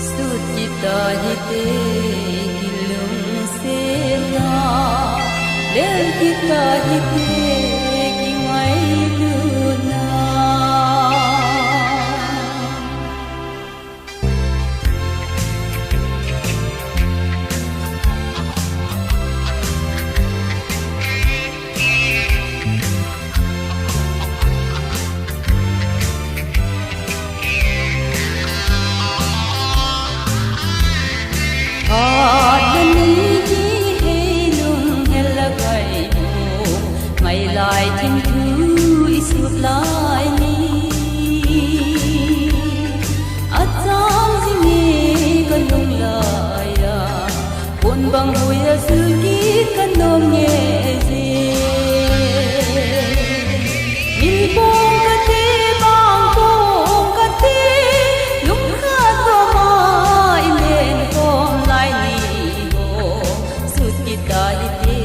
Sudita hite kilung sena Del kita hite kingai luna Lại thêm thứ suốt lại ni ở trong gì nghe con đông lại à buồn bằng vui ở xưa ký con nôm nhẹ gì nhìn bông cả thế bằng bông cả thế lúc khát có mai lên con lại ni hồ suốt kita hite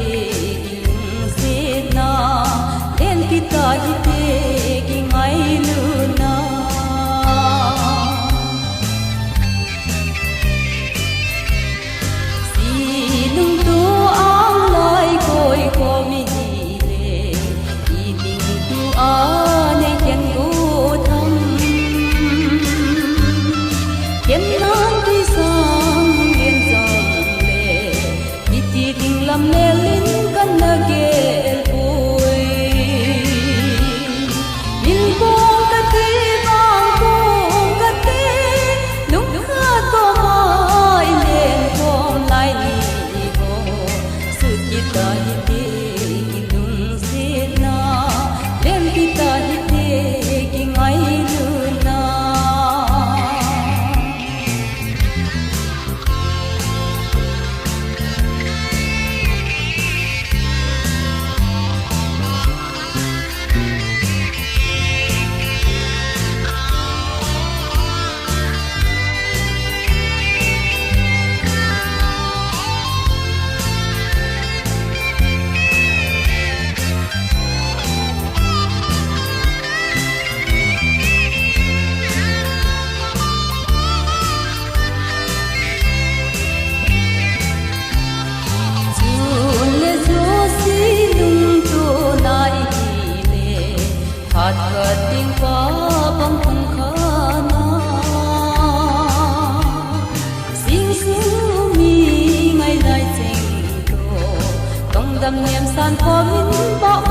kita hite kingai luna sinung tu ang lai koi ko mi le iting tu ane ken go tham ken nam ti sang ken jang le iti ding lam le lin kan na ge Ting pa bang thung khana sing su mi ngai lai cheng to tong dam niam san pho min ba